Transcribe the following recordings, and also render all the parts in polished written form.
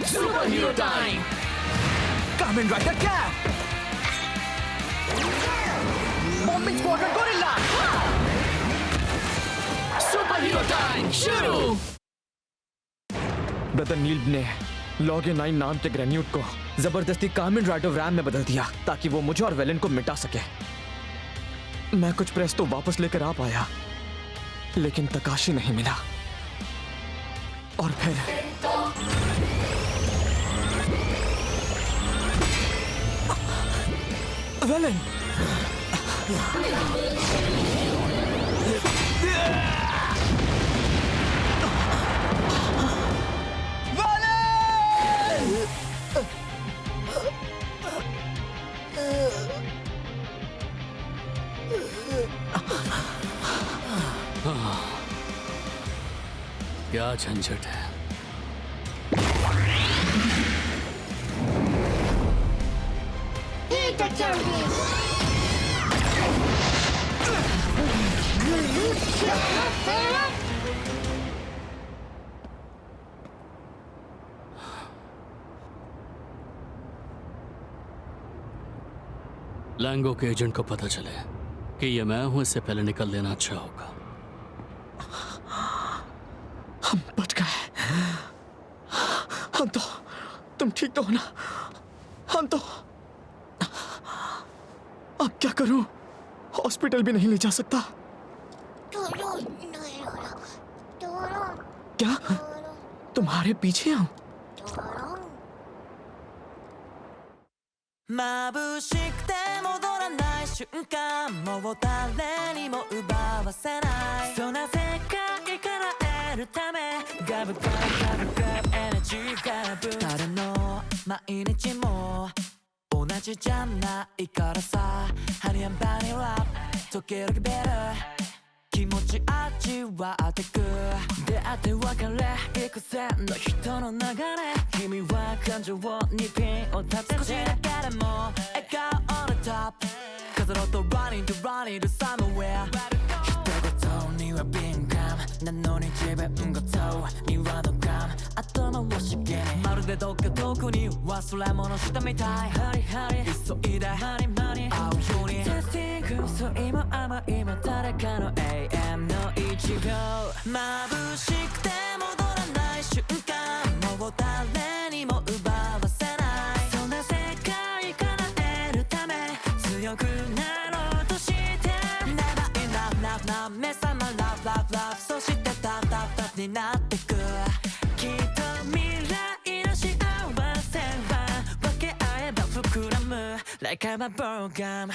Super hero time. Kamen Rider cap, bombing squadron gorilla, super hero time शुरू। Brother Neil ने log 9 नाम के ग्रेन्यूट को जबरदस्ती कामेन राइडर रैम में बदल दिया ताकि वो मुझे और वेलेन को मिटा सके। मैं कुछ प्रेस तो वापस लेकर आ पाया, लेकिन तकाशी नहीं मिला। और फिर वेलेन, क्या झंझट है। लैंगो के एजेंट को पता चले कि ये मैं हूं, इससे पहले निकल लेना अच्छा होगा। हम बच गए। हम तो, तुम ठीक तो हो ना? हम तो, अब क्या करूं? हॉस्पिटल भी नहीं ले जा सकता। क्या तुम्हारे पीछे आऊं? 眩しくて戻らない瞬間もう誰にも奪わせないそんな世界から得るためガブガブガブガブエナジーガブ誰の毎日も同じじゃないからさハニー&バニーラップ時々ベル気持ち味わってく出会って別れ幾千の人の流れ君は感情にピンを立て少しだけでも笑顔 on the top 飾ろうと running to running to somewhere 一言には敏感なのに自分ごとにはドカン頭をしげにまるでどっか遠くに忘れ物したみたいハリハリ急いでマニマニ会うようにテスティング嘘今甘い今誰かの AM の一秒眩しくて戻らない瞬間もう誰にも奪わせないそんな世界から得るため強くなろうとして Never enough enough enough 目覚ま love love love そしてタフタフタフになってくきっと未来の幸せは分け合えば膨らむ Like I'm a program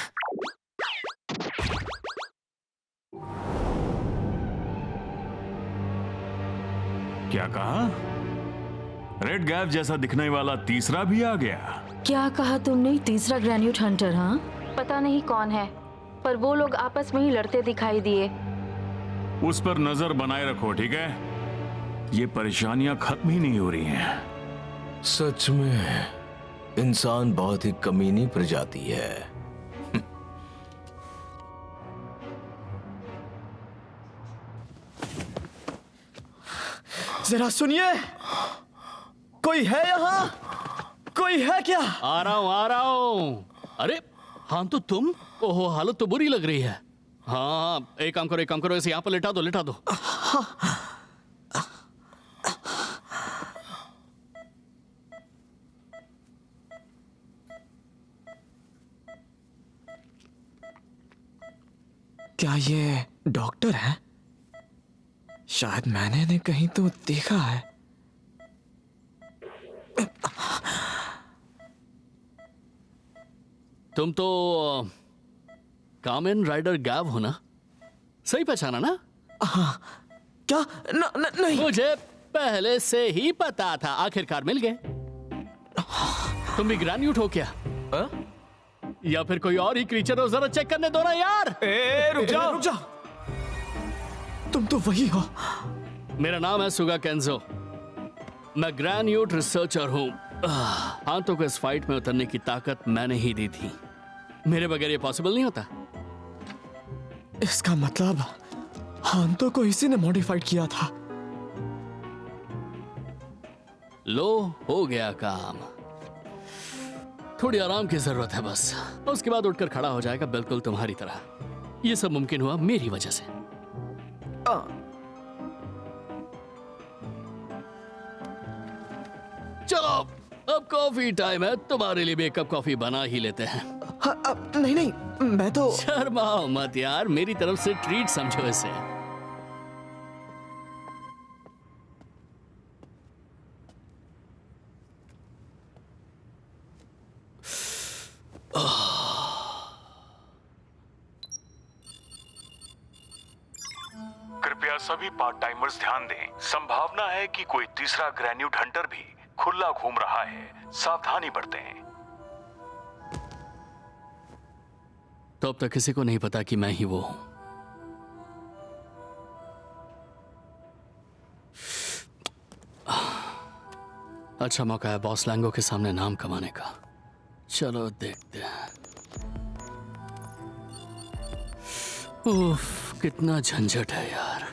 क्या कहा? रेड गैप जैसा दिखने वाला तीसरा भी आ गया। क्या कहा तुमने? तीसरा ग्रेन्यूट हंटर? हाँ, पता नहीं कौन है, पर वो लोग आपस में ही लड़ते दिखाई दिए। उस पर नजर बनाए रखो, ठीक है? ये परेशानियां खत्म ही नहीं हो रही हैं। सच में इंसान बहुत ही कमीनी प्रजाति है। जरा सुनिए, कोई है यहाँ? कोई है क्या? आ रहा हूँ। अरे हाँ, तो तुम? ओहो, हालत तो बुरी लग रही है। हाँ, एक काम करो, इसे यहाँ पर लिटा दो। क्या ये डॉक्टर है? शायद मैंने इन्हें कहीं तो देखा है। तुम तो कामेन राइडर गैव हो ना? सही पहचाना ना? हाँ। क्या? नहीं। मुझे पहले से ही पता था, आखिरकार मिल गए। तुम भी ग्रेन्यूट हो क्या? या फिर कोई और ही क्रीचर हो? जरा चेक करने दो ना यार। रुक जाओ। तुम तो वही हो। मेरा नाम है सुगा केंजो। मैं ग्रेन्यूट रिसर्चर हूँ। हाथों को इस फाइट में उतरने की ताकत मैंने ही दी थी। मेरे बगैर ये पॉसिबल नहीं होता। इसका मतलब हांतो को इसी ने मॉडिफाइड किया था। लो हो गया काम। थोड़ी आराम की जरूरत है बस, उसके बाद उठकर खड़ा हो जाएगा बिल्कुल तुम्हारी तरह। ये सब मुमकिन हुआ मेरी वजह से। चलो अब कॉफी टाइम है, तुम्हारे लिए भी एक कप कॉफी बना ही लेते हैं। हाँ, नहीं नहीं, मैं तो शर्माओ मत यार, मेरी तरफ से ट्रीट समझो इसे। कृपया सभी पार्ट टाइमर्स ध्यान दें, संभावना है कि कोई तीसरा ग्रेन्यूट हंटर भी खुला घूम रहा है, सावधानी बरतें। तो अब तक किसी को नहीं पता कि मैं ही वो हूं। अच्छा मौका है बॉस लैंगो के सामने नाम कमाने का। चलो देखते हैं। उफ, कितना झंझट है यार।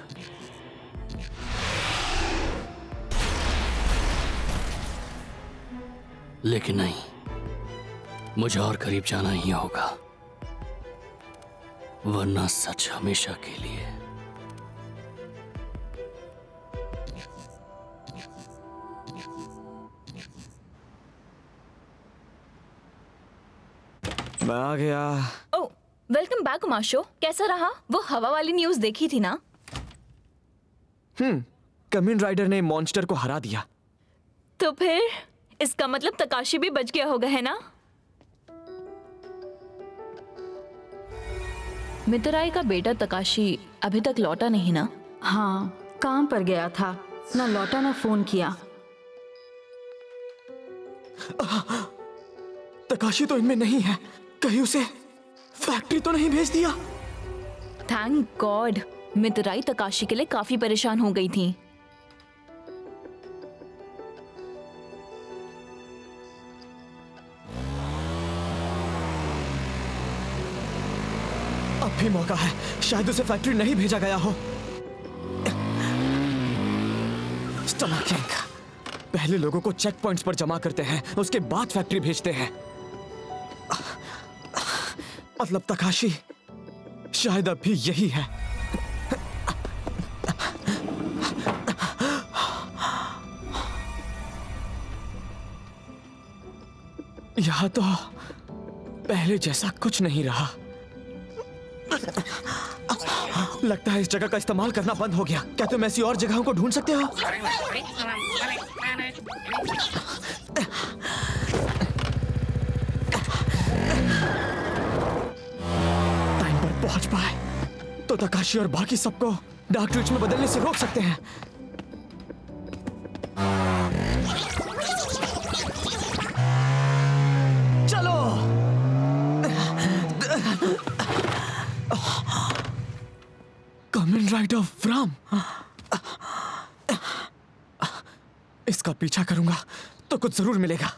लेकिन नहीं, मुझे और करीब जाना ही होगा, वरना सच हमेशा के लिए। मैं आ गया। ओह, वेलकम बैक उमाशो। कैसा रहा? वो हवा वाली न्यूज़ देखी थी ना? कमिन राइडर ने मॉन्स्टर को हरा दिया। तो फिर इसका मतलब तकाशी भी बच गया होगा, है ना? मितराई का बेटा तकाशी अभी तक लौटा नहीं ना? हाँ, काम पर गया था, ना लौटा ना फोन किया। तकाशी तो इनमें नहीं है, कहीं उसे फैक्ट्री तो नहीं भेज दिया? Thank God. मितराई तकाशी के लिए काफी परेशान हो गई थी। अब भी मौका है, शायद उसे फैक्ट्री नहीं भेजा गया हो। स्टमक गैंग पहले लोगों को चेक पॉइंट्स पर जमा करते हैं, उसके बाद फैक्ट्री भेजते हैं। मतलब तकाशी शायद अब भी यही है। यहां तो पहले जैसा कुछ नहीं रहा। लगता है इस जगह का इस्तेमाल करना बंद हो गया। क्या तुम ऐसी और जगहों को ढूंढ सकते हो? टाइम पर पहुंच पाए तो तकाशी और बाकी सबको डार्क ट्विच में बदलने से रोक सकते हैं। चलो कमिन राइडर व्राम, इसका पीछा करूंगा तो कुछ जरूर मिलेगा।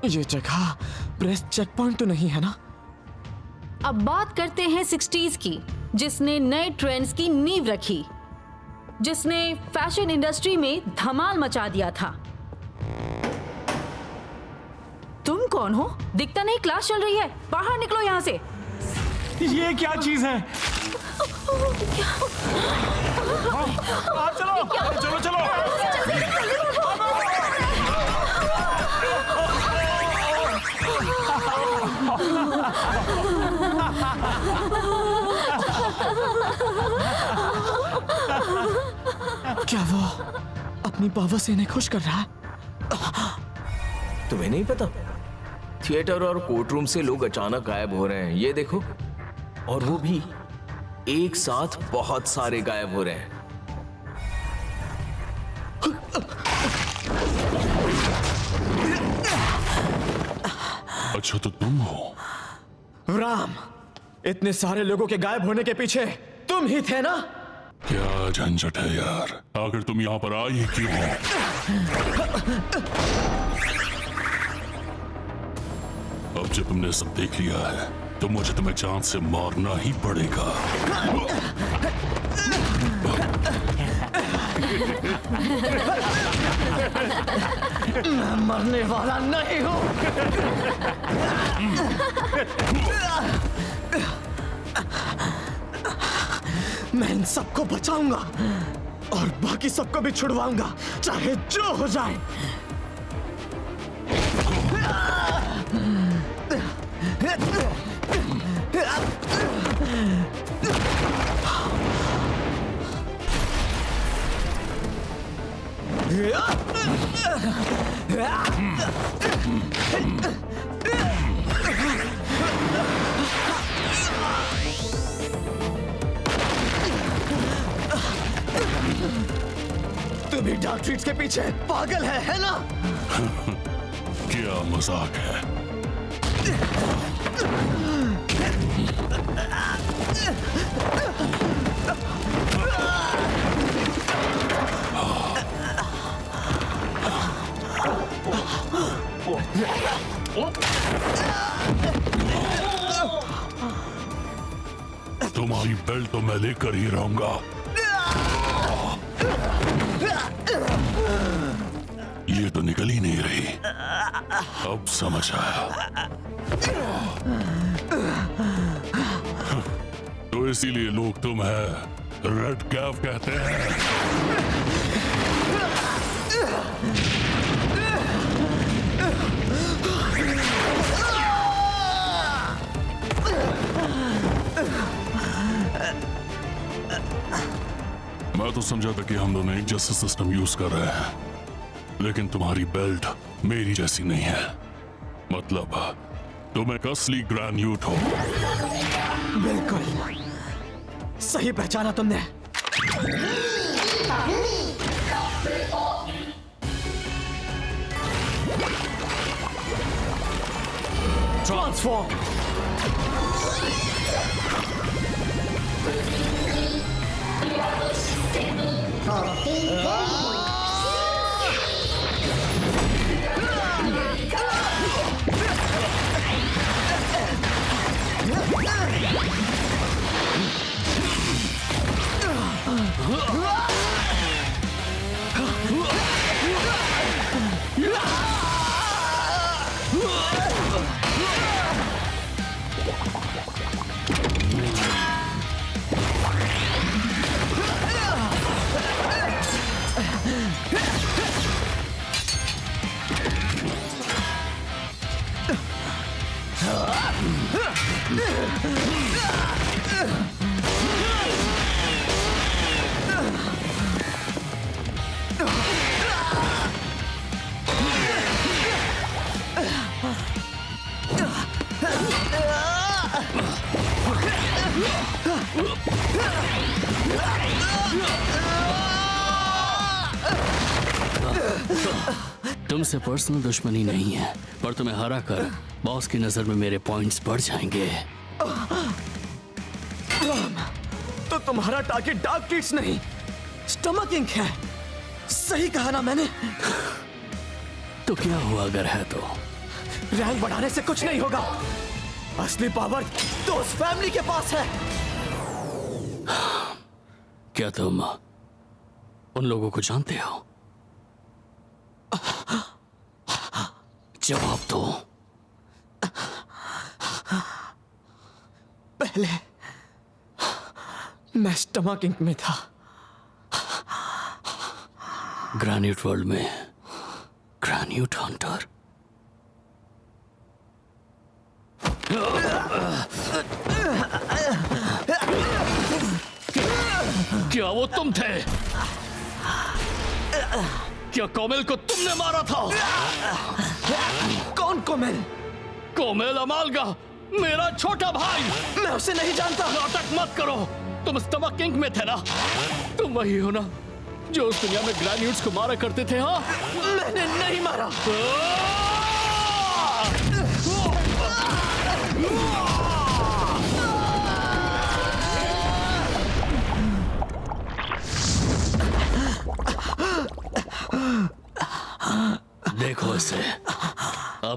ये जगह प्रेस चेक पॉइंट तो नहीं है ना? अब बात करते हैं 60s की, जिसने नए ट्रेंड्स की नींव रखी, जिसने फैशन इंडस्ट्री में धमाल मचा दिया था। तुम कौन हो? दिखता नहीं क्लास चल रही है, बाहर निकलो यहाँ से। ये क्या चीज है? चलो चलो चलो। क्या वो अपनी पावर से इन्हें खुश कर रहा है? तुम्हें नहीं पता? थिएटर और कोर्ट रूम से लोग अचानक गायब हो रहे हैं, ये देखो। और वो भी एक साथ बहुत सारे गायब हो रहे हैं। अच्छा तो तुम हो? राम, इतने सारे लोगों के गायब होने के पीछे तुम ही थे ना? क्या झंझट है यार, आखिर तुम यहाँ पर आई क्यों हो? अब जब तुमने सब देख लिया है तो मुझे तुम्हें जान से मारना ही पड़ेगा। मैं मरने वाला नहीं हूं। मैं इन सबको बचाऊंगा और बाकी सबको भी छुड़वाऊंगा, चाहे जो हो जाए। तू भी डार्क ट्रीट्स के पीछे पागल है ना? क्या मजाक है? तुम्हारी बेल्ट तो मैं लेकर ही रहूंगा। ये तो निकल ही नहीं रही। अब समझ आया। तो इसीलिए लोग तुम्हें रेड कैफ कहते हैं। मैं तो समझा था कि हम दोनों एक जैसा सिस्टम यूज कर रहे हैं, लेकिन तुम्हारी बेल्ट मेरी जैसी नहीं है। मतलब तुम एक असली ग्रैन्यूट हो। बिल्कुल सही पहचाना तुमने। ट्रांसफॉर्म। तुमसे पर्सनल दुश्मनी नहीं है, पर तुम्हें हरा कर बॉस की नजर में मेरे पॉइंट्स बढ़ जाएंगे। तो तुम्हारा टारगेट डार्क ट्रीट्स नहीं, स्टमक इंक है। सही कहा ना मैंने? तो क्या हुआ अगर है तो? रैंक बढ़ाने से कुछ नहीं होगा। असली पावर तो उस फैमिली के पास है। क्या तुम उन लोगों को जानते हो? जवाब दो। पहले मैं स्टमक इंक में था। ग्रैन्यूट वर्ल्ड में ग्रैन्यूट हंटर। क्या वो तुम थे? क्या कोमेल को तुमने मारा था? कौन कोमेल? कोमेल अमालगा, मेरा छोटा भाई। मैं उसे नहीं जानता। नाटक मत करो। तुम स्टमक इंक में थे ना? तुम वही हो ना जो उस दुनिया में ग्रैन्यूट्स को मारा करते थे? हाँ, मैंने नहीं मारा।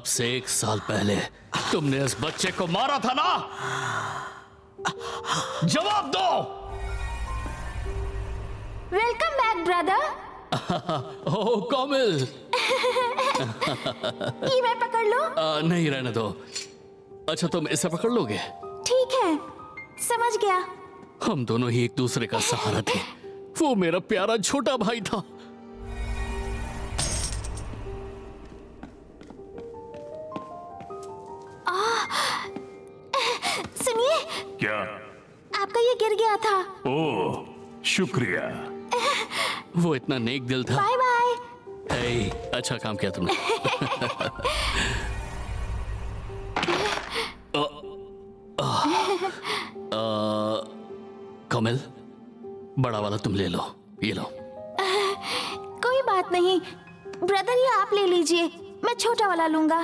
अब से 1 साल पहले तुमने इस बच्चे को मारा था ना? जवाब दो। Welcome back brother. ओह कोमिल। ये मैं पकड़ लूं? नहीं, रहने दो। अच्छा, तुम इसे पकड़ लोगे? ठीक है, समझ गया। हम दोनों ही एक दूसरे का सहारा थे। वो मेरा प्यारा छोटा भाई था। सुनिए, क्या? आपका ये गिर गया था। ओह, शुक्रिया। वो इतना नेक दिल था। Bye bye. हे, अच्छा काम किया तुमने। कोमिल, बड़ा वाला तुम ले लो। ये लो। कोई बात नहीं ब्रदर, ये आप ले लीजिए, मैं छोटा वाला लूंगा।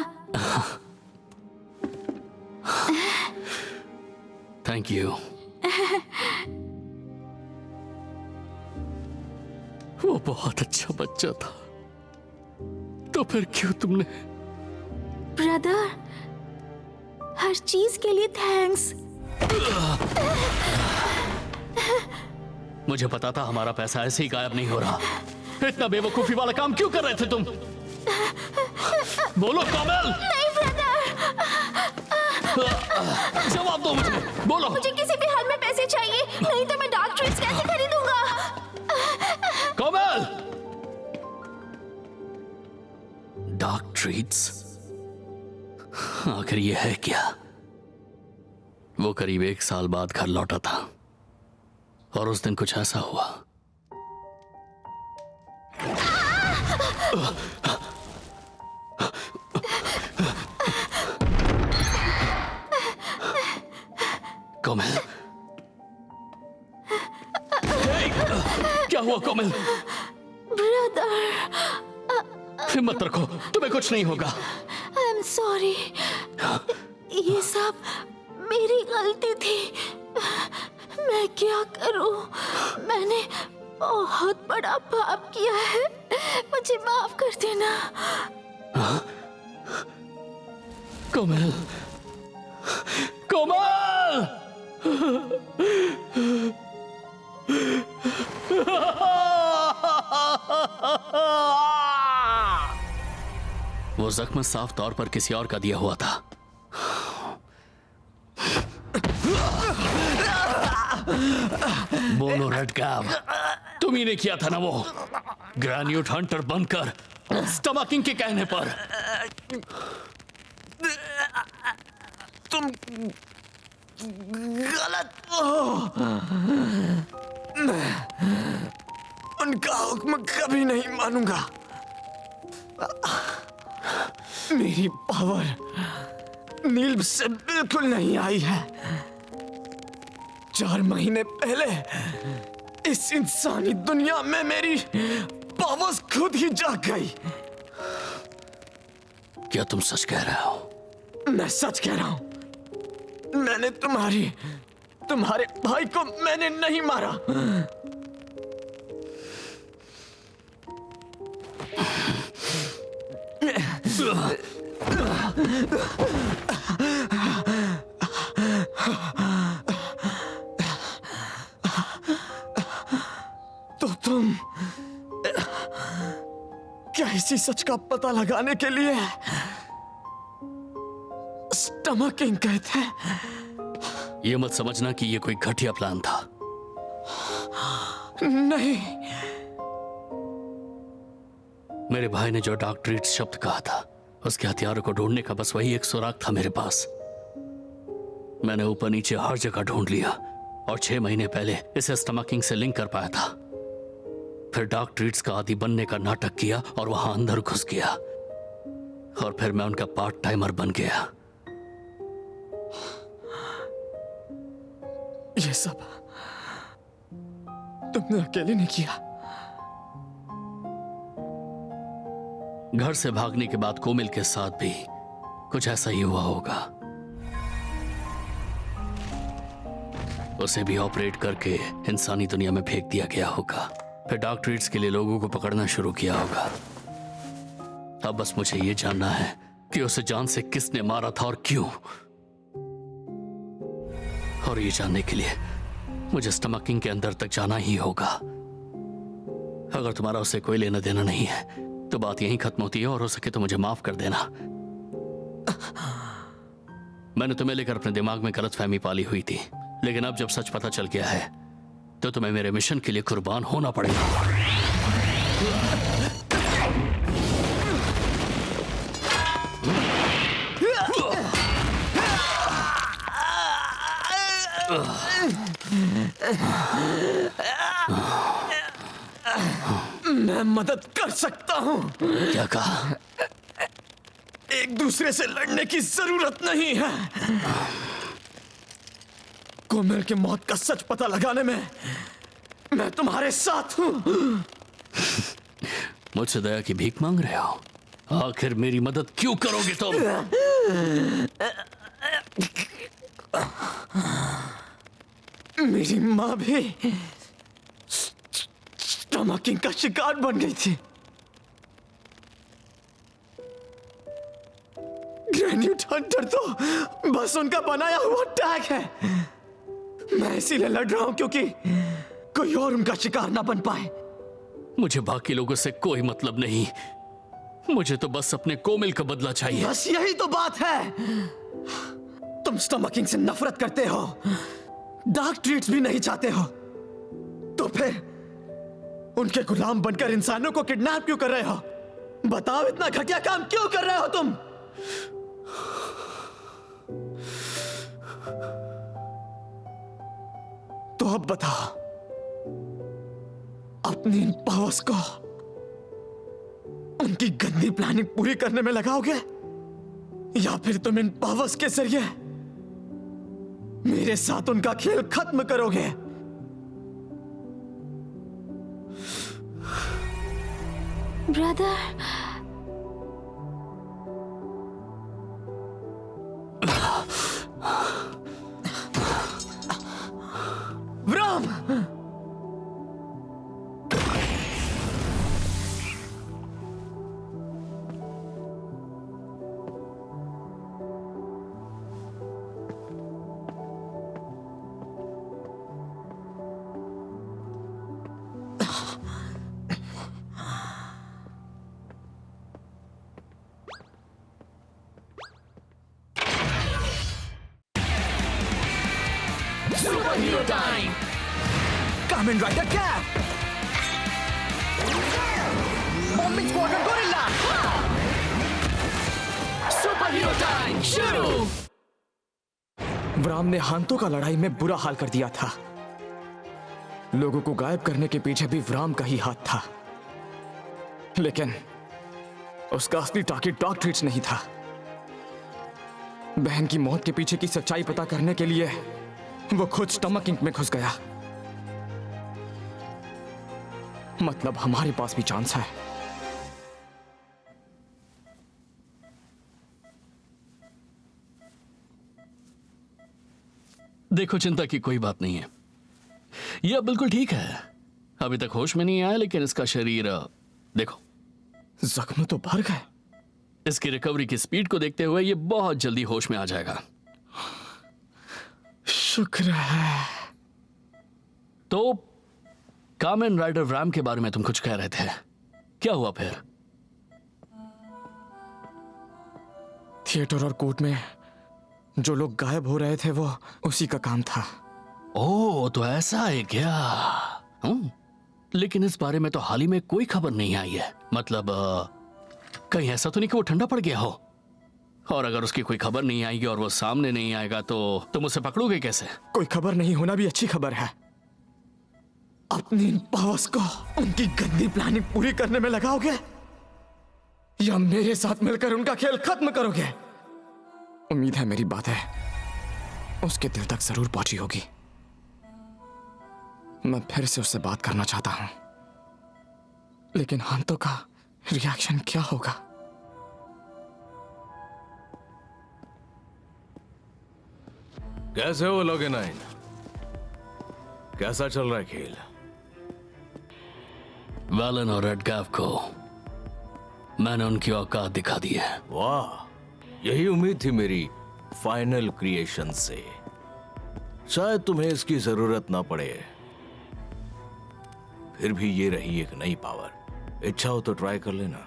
Thank you. वो बहुत अच्छा बच्चा था, तो फिर क्यों तुमने? ब्रदर, हर चीज के लिए थैंक्स। मुझे पता था हमारा पैसा ऐसे ही गायब नहीं हो रहा। इतना बेवकूफी वाला काम क्यों कर रहे थे तुम? बोलो कोमिल। नहीं ब्रदर, जवाब दो मुझे, बोलो। मुझे किसी भी हाल में पैसे चाहिए, नहीं तो मैं डार्क ट्रीट्स कैसे खरीदूंगा? कोमिल। डार्क ट्रीट्स, आखिर ये है क्या? वो करीब 1 साल बाद घर लौटा था और उस दिन कुछ ऐसा हुआ। कोमिल, क्या हुआ कोमिल? ब्रदर, हिम्मत रखो, तुम्हें कुछ नहीं होगा। आई एम सॉरी, ये सब मेरी गलती थी। मैं क्या करूं? मैंने बहुत बड़ा पाप किया है, मुझे माफ कर देना। कोमिल, कोमिल! वो जख्म साफ तौर पर किसी और का दिया हुआ था। बोलो रेड कैप, तुम ही ने किया था ना वो ग्रैन्यूट हंटर बनकर स्टमकिंग के कहने पर? तुम गलत हो। मैं उनका हुक्म कभी नहीं मानूंगा। मेरी पावर नील से बिल्कुल नहीं आई है। 4 महीने पहले इस इंसानी दुनिया में मेरी पावर्स खुद ही जाग गई। क्या तुम सच कह रहे हो? मैं सच कह रहा हूं। मैंने तुम्हारे भाई को मैंने नहीं मारा। तो तुम क्या इसी सच का पता लगाने के लिए स्टमकिंग कहते हैं? ये मत समझना कि ये कोई घटिया प्लान था। नहीं, मेरे भाई ने जो डार्क ट्रीट्स शब्द कहा था, उसके हथियारों को ढूंढने का बस वही एक सुराग था मेरे पास। मैंने ऊपर नीचे हर जगह ढूंढ लिया और 6 महीने पहले इसे स्टमकिंग से लिंक कर पाया था। फिर डार्क ट्रीट्स का आदी बनने का नाटक किया और वहां अंदर घुस गया, और फिर मैं उनका पार्ट टाइमर बन गया। ये सब तुमने अकेले नहीं किया। घर से भागने के बाद कोमिल के साथ भी कुछ ऐसा ही हुआ होगा। उसे भी ऑपरेट करके इंसानी दुनिया में फेंक दिया गया होगा। फिर डार्क ट्रीट्स के लिए लोगों को पकड़ना शुरू किया होगा। अब बस मुझे ये जानना है कि उसे जान से किसने मारा था और क्यों। और ये जानने के लिए मुझे स्टमकिंग के अंदर तक जाना ही होगा। अगर तुम्हारा उससे कोई लेना देना नहीं है तो बात यहीं खत्म होती है, और हो सके तो मुझे माफ कर देना। मैंने तुम्हें लेकर अपने दिमाग में गलतफहमी पाली हुई थी, लेकिन अब जब सच पता चल गया है तो तुम्हें मेरे मिशन के लिए कुर्बान होना पड़ेगा। मैं मदद कर सकता हूं। क्या कहा? एक दूसरे से लड़ने की जरूरत नहीं है। कोमल की मौत का सच पता लगाने में मैं तुम्हारे साथ हूं। मुझसे दया की भीख मांग रहे हो? आखिर मेरी मदद क्यों करोगे तुम? मेरी माँ भी स्टमकिंग का शिकार बन गई थी। ग्रेन्यूट हंटर तो बस उनका बनाया हुआ टैग है। मैं इसीलिए लड़ रहा हूं क्योंकि कोई और उनका शिकार ना बन पाए। मुझे बाकी लोगों से कोई मतलब नहीं, मुझे तो बस अपने कोमिल का बदला चाहिए। बस यही तो बात है। तुम स्टमकिंग से नफरत करते हो, डार्क ट्रीट्स भी नहीं चाहते हो, तो फिर उनके गुलाम बनकर इंसानों को किडनैप क्यों कर रहे हो? बताओ, इतना घटिया काम क्यों कर रहे हो तुम? तो अब बताओ, अपनी इन पावर्स को उनकी गंदी प्लानिंग पूरी करने में लगाओगे, या फिर तुम इन पावर्स के जरिए मेरे साथ उनका खेल खत्म करोगे? Brother, व्राम! Superhero time! Kamen Rider Cap! Bombing Squadron Gorilla! Superhero time! शुरू! व्राम ने हांतो का लड़ाई में बुरा हाल कर दिया था। लोगों को गायब करने के पीछे भी व्राम का ही हाथ था, लेकिन उसका असली टारगेट डार्क ट्रीट्स नहीं था। बहन की मौत के पीछे की सच्चाई पता करने के लिए वो खुद स्टमक इंक में घुस गया। मतलब हमारे पास भी चांस है। देखो, चिंता की कोई बात नहीं है, यह बिल्कुल ठीक है। अभी तक होश में नहीं आया, लेकिन इसका शरीर देखो, जख्म तो भर गए। इसकी रिकवरी की स्पीड को देखते हुए यह बहुत जल्दी होश में आ जाएगा। शुक्र है। तो कामेन राइडर व्राम के बारे में तुम कुछ कह रहे थे, क्या हुआ फिर? थिएटर और कोर्ट में जो लोग गायब हो रहे थे वो उसी का काम था। ओह, तो ऐसा है क्या? लेकिन इस बारे में तो हाल ही में कोई खबर नहीं आई है। मतलब कहीं ऐसा तो नहीं कि वो ठंडा पड़ गया हो? और अगर उसकी कोई खबर नहीं आएगी और वो सामने नहीं आएगा तो तुम उसे पकड़ोगे कैसे? कोई खबर नहीं होना भी अच्छी खबर है। अपनी इन पावर्स को उनकी गंदी प्लानिंग पूरी करने में लगाओगे, या मेरे साथ मिलकर उनका खेल खत्म करोगे? उम्मीद है मेरी बात है उसके दिल तक जरूर पहुंची होगी। मैं फिर से उससे बात करना चाहता हूं, लेकिन हांतो का रिएक्शन क्या होगा? कैसे हो लॉग 9? कैसा चल रहा है खेल? वैलन और रेडगैव को मैंने उनकी औकात दिखा दी है। वाह, यही उम्मीद थी मेरी फाइनल क्रिएशन से। शायद तुम्हें इसकी जरूरत ना पड़े, फिर भी ये रही एक नई पावर। इच्छा हो तो ट्राई कर लेना।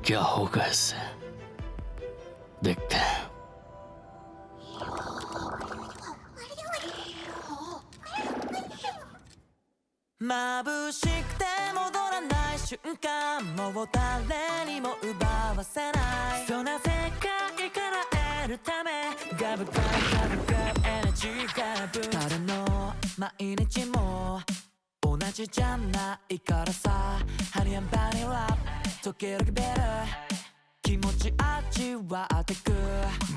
क्या होगा इससे, देखते हैं।眩しくて戻らない瞬間、もう誰にも奪わせない。そんな世界から得るため、ガブガブガブガブエナジーガブ。誰の毎日も同じじゃないからさ。ハニー&バニーラップ時々ベル、気持ち味わってく。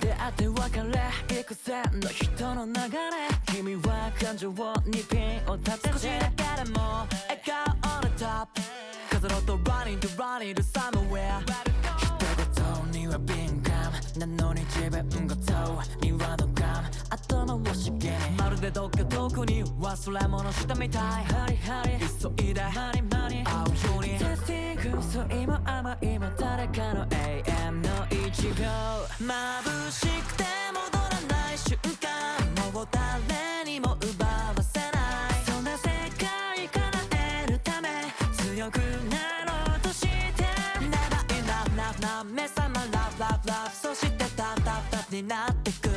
出会って別れ幾千の人の流れ、君は感情にピンを立てて、少しだけでも笑顔 on the top、 飾ろうと running to running to somewhere。 一言には敏感なのに自分ごとにはドカン、頭を刺激にまるでどっか遠くに忘れ物したみたい。ハリハリ急いでマニマニ会うように、テスティング嘘今甘いも誰かの AM の一秒。眩しくて戻らない瞬間、もう誰にも奪わせない。そんな世界から得るため、強くなろうとして Never enough enough enough 目覚ま love love love、 そしてタプタプタプになってく。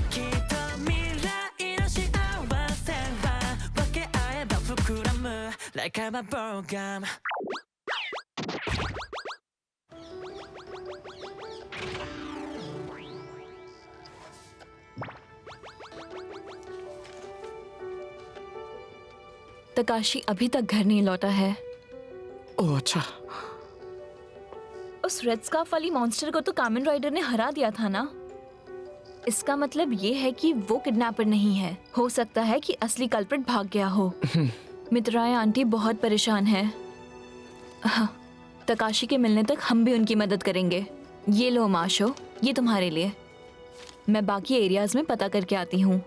きっと未来の幸せは分け合えば膨らむ Like I'm a program。तकाशी अभी तक घर नहीं लौटा है। ओह अच्छा। उस रेड स्कार्फ वाली मॉन्स्टर को तो कामन राइडर ने हरा दिया था ना। इसका मतलब ये है कि वो किडनैपर नहीं है। हो सकता है कि असली कल्प्रिट भाग गया हो। मित्राय आंटी बहुत परेशान है। हाँ, तकाशी के मिलने तक हम भी उनकी मदद करेंगे। ये लो माशो, ये तुम्हारे लिए। मैं बाकी एरियाज में पता करके आती हूँ।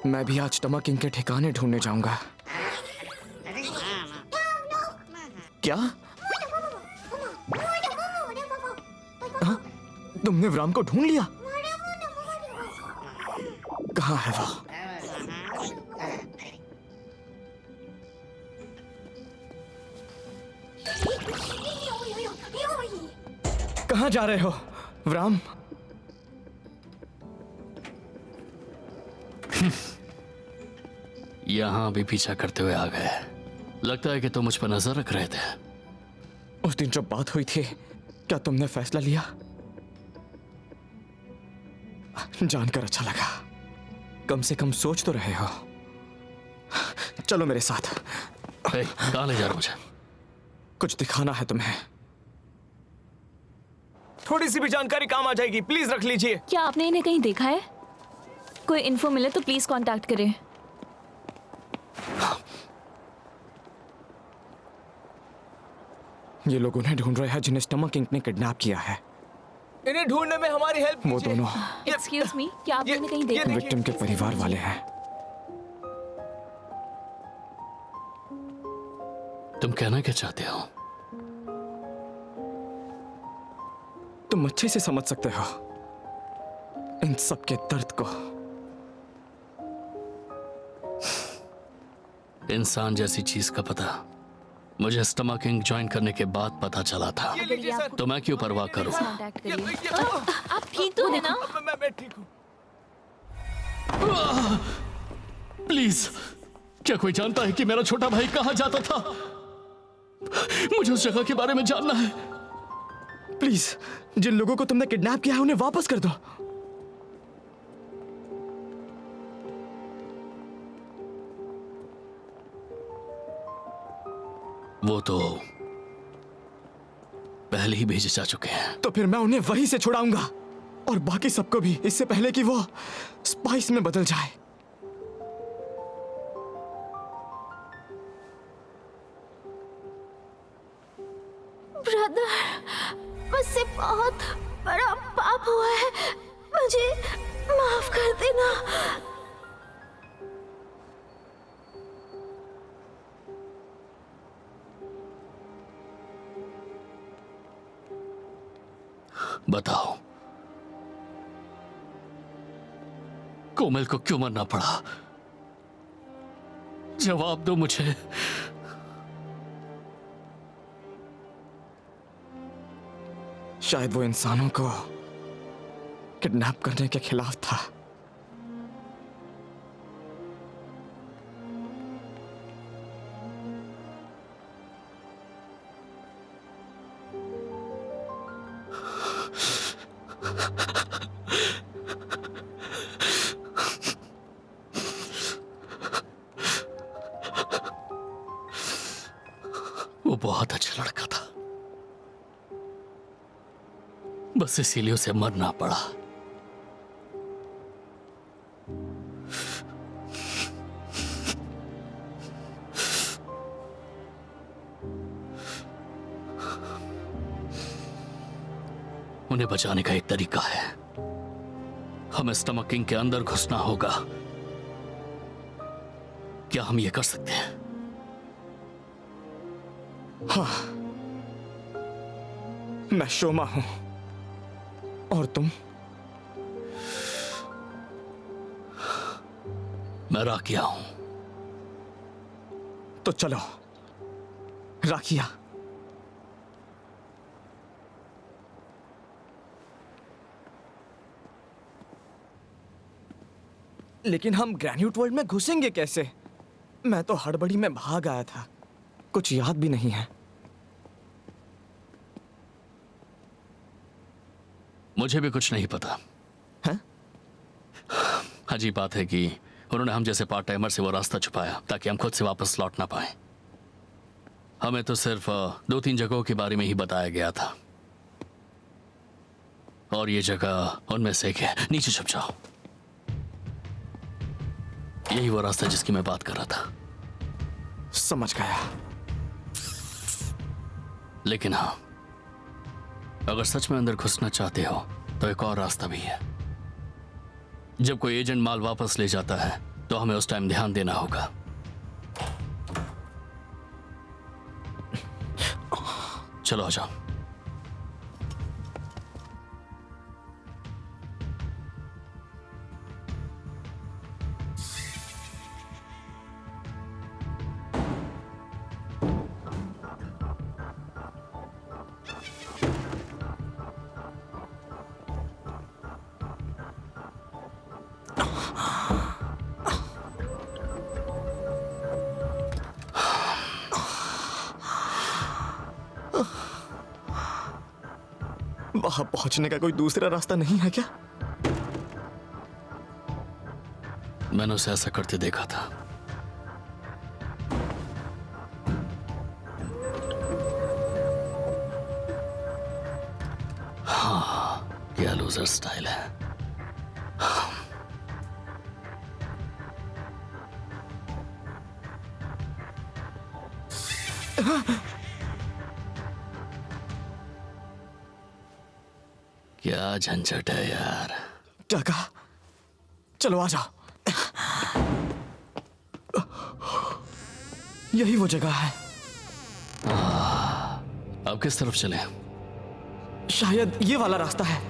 मैं भी आज टमा किंग के ठिकाने ढूंढने जाऊंगा। क्या? हाँ? तुमने व्राम को ढूंढ लिया? कहाँ है वो? कहाँ जा रहे हो व्राम? यहां भी पीछा करते हुए आ गए। लगता है कि तुम मुझ पर नजर रख रहे थे। उस दिन जब बात हुई थी, क्या तुमने फैसला लिया? जानकर अच्छा लगा। कम से कम सोच तो रहे हो। चलो मेरे साथ। कहाँ ले जा रहे हो मुझे? कुछ दिखाना है तुम्हें। थोड़ी सी भी जानकारी काम आ जाएगी, प्लीज रख लीजिए। क्या आपने इन्हें कहीं देखा है? कोई इन्फो मिले तो प्लीज कांटेक्ट करें। ये लोग उन्हें ढूंढ रहे हैं जिन्हें स्टमक किंग ने किडनैप किया है। इन्हें ढूंढने में हमारी हेल्प वो दोनों एक्सक्यूज मी, क्या आपने इन्हें कहीं देखा? विक्टिम के परिवार वाले हैं। तुम कहना क्या चाहते हो? तुम अच्छे से समझ सकते हो इन सब के दर्द को। इंसान जैसी चीज का पता मुझे स्टमक किंग ज्वाइन करने के बाद पता चला था। अगर ये आपको तो मैं क्यों परवाह करूं? कांटेक्ट करिए। आप ठीक तो है ना? मैं ठीक हूँ। प्लीज, क्या कोई जानता है कि मेरा छोटा भाई कहाँ जाता था? मुझे उस जगह के बारे में जानना है। प्लीज, जिन लोगों को तुमने किडनैप किया है उन्हें वापस कर दो। वो तो पहले ही भेजे जा चुके हैं। तो फिर मैं उन्हें वहीं से छुड़ाऊंगा। और बाकी सबको भी, इससे पहले कि वो स्पाइस में बदल जाए। ब्रदर, मुझसे बहुत बड़ा पाप हुआ है, मुझे माफ कर देना। बताओ, कोमल को क्यों मरना पड़ा? जवाब दो मुझे। शायद वो इंसानों को किडनैप करने के खिलाफ था। वो बहुत अच्छा लड़का था, बस इसीलिए उसे मरना पड़ा। उन्हें बचाने का एक तरीका है, हमें स्टमक किंग के अंदर घुसना होगा। क्या हम ये कर सकते हैं? हाँ, मैं शोमा हूं और तुम? मैं राकिया हूं। तो चलो राकिया। लेकिन हम ग्रैन्यूट वर्ल्ड में घुसेंगे कैसे? मैं तो हड़बड़ी में भाग आया था, कुछ याद भी नहीं है। मुझे भी कुछ नहीं पता हैं? अजीब बात है कि उन्होंने हम जैसे पार्ट टाइमर से वो रास्ता छुपाया ताकि हम खुद से वापस लौट ना पाए। हमें तो सिर्फ 2-3 जगहों के बारे में ही बताया गया था, और ये जगह उनमें से एक है। नीचे छुप जाओ, यही वो रास्ता जिसकी मैं बात कर रहा था। समझ गया। लेकिन हाँ, अगर सच में अंदर घुसना चाहते हो तो एक और रास्ता भी है। जब कोई एजेंट माल वापस ले जाता है तो हमें उस टाइम ध्यान देना होगा। चलो आ जाओ। वहां पहुंचने का कोई दूसरा रास्ता नहीं है क्या? मैंने उसे ऐसा करते देखा था। हाँ, क्या लूजर स्टाइल है। क्या झंझट है यार। क्या कहा? चलो आ जाओ, यही वो जगह है। अब किस तरफ चले? शायद ये वाला रास्ता है।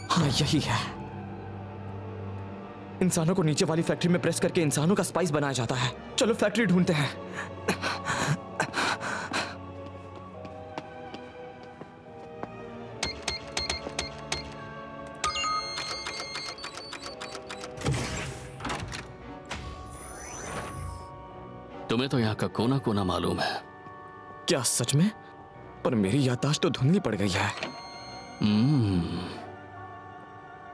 हाँ, यही है। इंसानों को नीचे वाली फैक्ट्री में प्रेस करके इंसानों का स्पाइस बनाया जाता है। चलो फैक्ट्री ढूंढते हैं। तुम्हें तो यहाँ का कोना कोना मालूम है। क्या सच में? पर मेरी याददाश्त तो धुंधली पड़ गई है।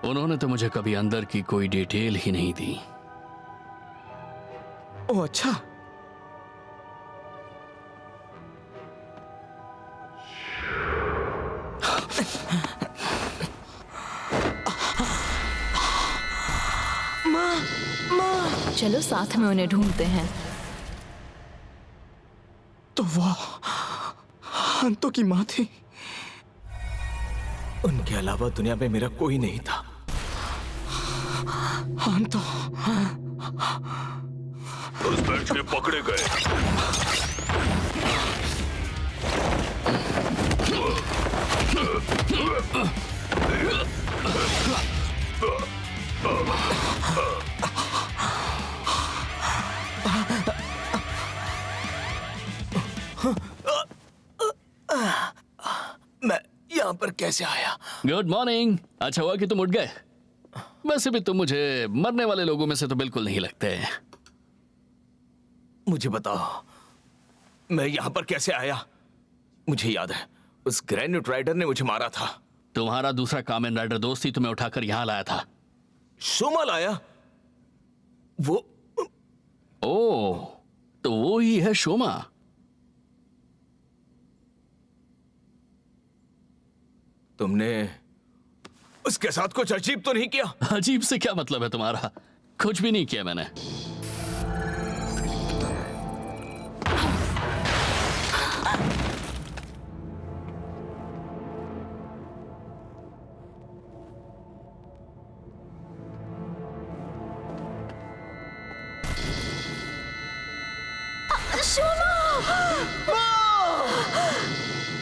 उन्होंने तो मुझे कभी अंदर की कोई डिटेल ही नहीं दी। ओह अच्छा। चलो साथ में उन्हें ढूंढते हैं। तो वो हंतो की माँ थी। उनके अलावा दुनिया में मेरा कोई नहीं था। हंतो उस बैच में पकड़े गए। मैं यहाँ पर कैसे आया? Good morning. अच्छा हुआ कि तुम उठ गए। वैसे भी तुम मुझे मरने वाले लोगों में से तो बिल्कुल नहीं लगते। मुझे बताओ, मैं यहाँ पर कैसे आया? मुझे याद है, उस ग्रेन्यूट राइडर ने मुझे मारा था। तुम्हारा दूसरा कामेन राइडर दोस्त ही तुम्हें उठाकर यहाँ लाया था। शोमा लाया? वो ओह, तो वो ही है शोमा। तुमने उसके साथ कुछ अजीब तो नहीं किया? अजीब से क्या मतलब है तुम्हारा? कुछ भी नहीं किया मैंने।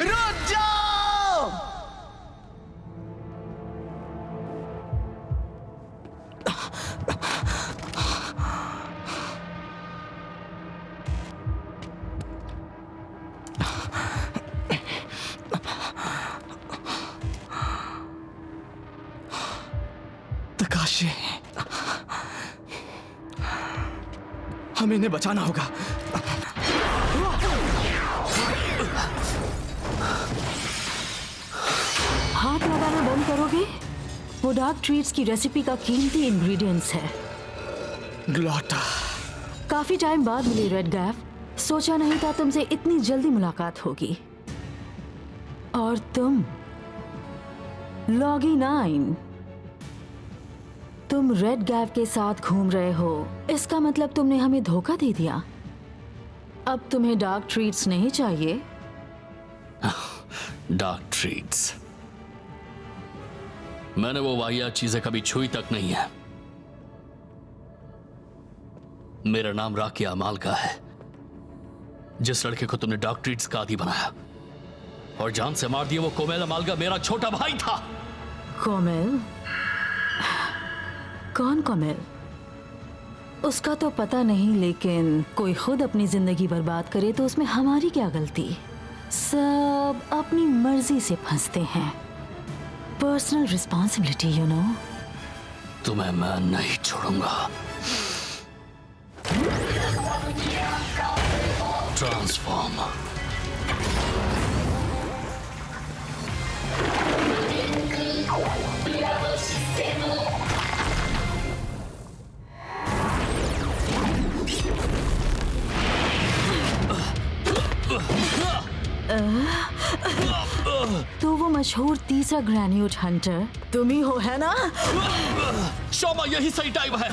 रुक जाओ! तकाशी, हमें इन्हें बचाना होगा। हाथ लगाना बंद करोगे? वो डार्क ट्रीट्स की रेसिपी का कीमती इंग्रेडिएंट्स है। ग्लॉटा, काफी टाइम बाद मिली रेड गैफ। सोचा नहीं था तुमसे इतनी जल्दी मुलाकात होगी। और तुम लॉगी 9, तुम रेड गैफ के साथ घूम रहे हो। इसका मतलब तुमने हमें धोखा दे दिया। अब तुम्हें डार्क ट्रीट्स नहीं चाहिए। Dark treats? मैंने वो वाहियात चीजें कभी छुई तक नहीं है। मेरा नाम राकिया अमाल का है। जिस लड़के को तुमने डार्क ट्रीट्स का आदी बनाया और जान से मार दिया, वो कोमेल अमाल का मेरा छोटा भाई था। कोमेल? कौन कोमेल? उसका तो पता नहीं, लेकिन कोई खुद अपनी जिंदगी बर्बाद करे तो उसमें हमारी क्या गलती? सब अपनी मर्जी से फंसते हैं। Personal responsibility, you know. तुम्हें मैं नहीं छोड़ूंगा। ट्रांसफॉर्म। तो वो मशहूर तीसरा ग्रेन्यूट हंटर तुम ही हो, है ना? शोमा, यही सही टाइम है।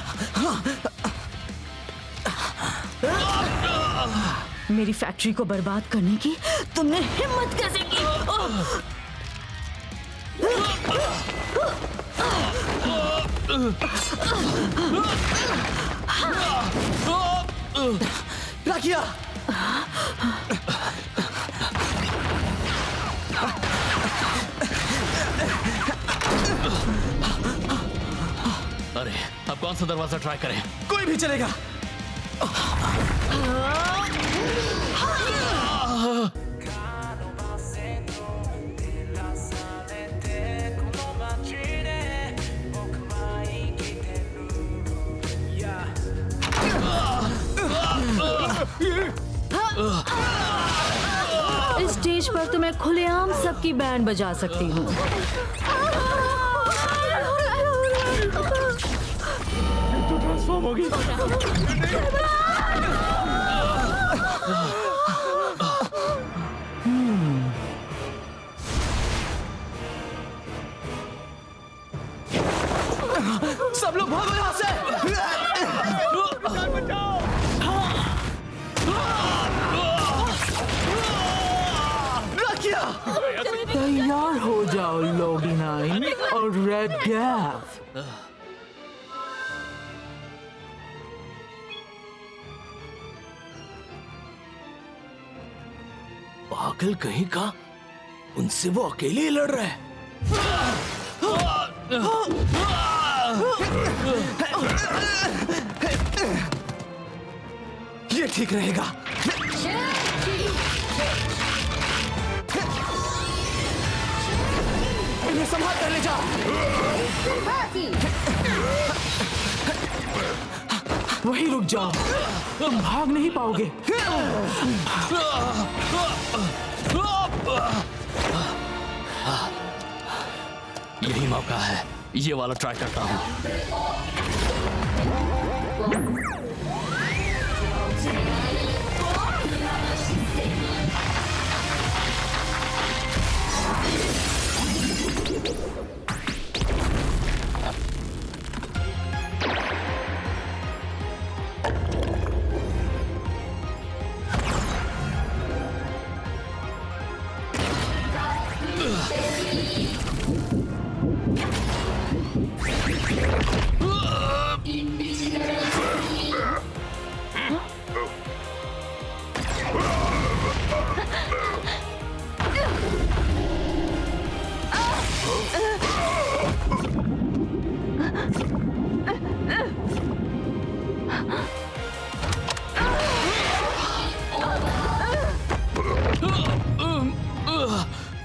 मेरी फैक्ट्री को बर्बाद करने की तुमने हिम्मत कैसे की? राकिया! अरे, अब कौन सा दरवाजा ट्राई करें? कोई भी चलेगा। इस स्टेज पर तो मैं खुलेआम सबकी बैंड बजा सकती हूँ। ट्रांसफॉर्म होगी। सब लोग भागो यहाँ से। तैयार हो जाओ लोगी नाइन और रेड गैफ। पागल कहीं का, उनसे वो अकेले ही लड़ रहा है। ये ठीक रहेगा। इन्हें संभाल कर ले जाओ। वहीं रुक जाओ, तुम भाग नहीं पाओगे। यही मौका है, ये वाला ट्राई करता हूँ।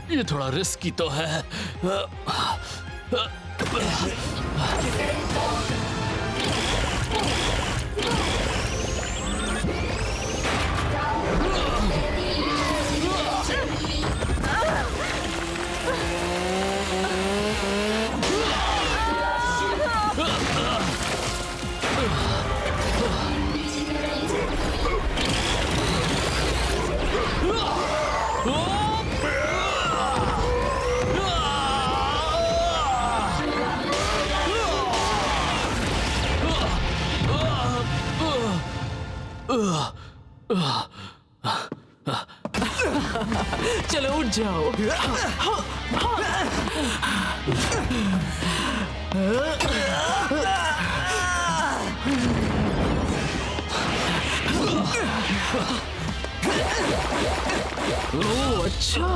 ये थोड़ा रिस्की तो है। चलो उठ जाओ। ओह अच्छा,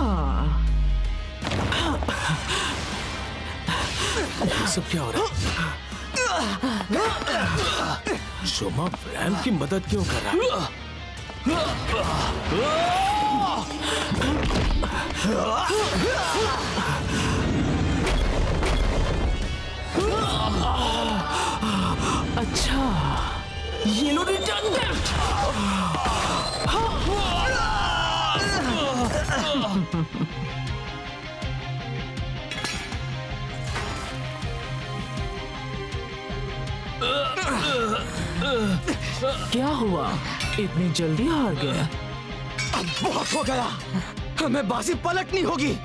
ये सब क्या हो रहा है? शोमा रैम की मदद क्यों कर रहा है? अच्छा ये लो रिटर्न। क्या हुआ, इतनी जल्दी हार गया? अब बहुत हो गया, हमें बाजी पलटनी होगी।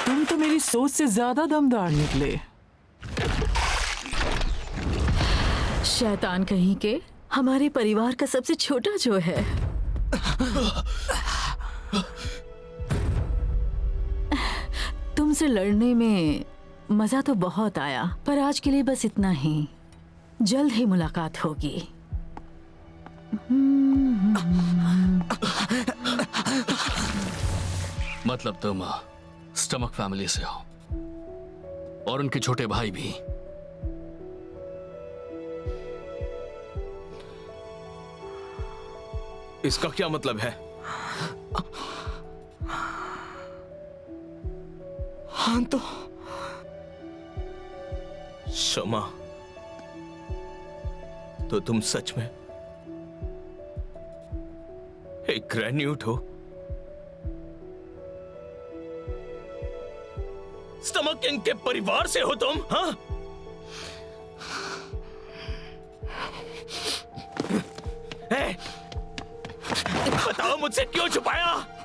तुम तो मेरी सोच से ज्यादा दमदार निकले। शैतान कहीं के, हमारे परिवार का सबसे छोटा जो है। तुमसे लड़ने में मजा तो बहुत आया, पर आज के लिए बस इतना ही। जल्द ही मुलाकात होगी। मतलब तुम स्टमक फैमिली से हो और उनके छोटे भाई भी। इसका क्या मतलब है? हाँ तो शमा, तो तुम सच में एक ग्रेन्यूट हो? स्टमक किंग के परिवार से हो तुम? हाँ? बताओ मुझसे क्यों छुपाया?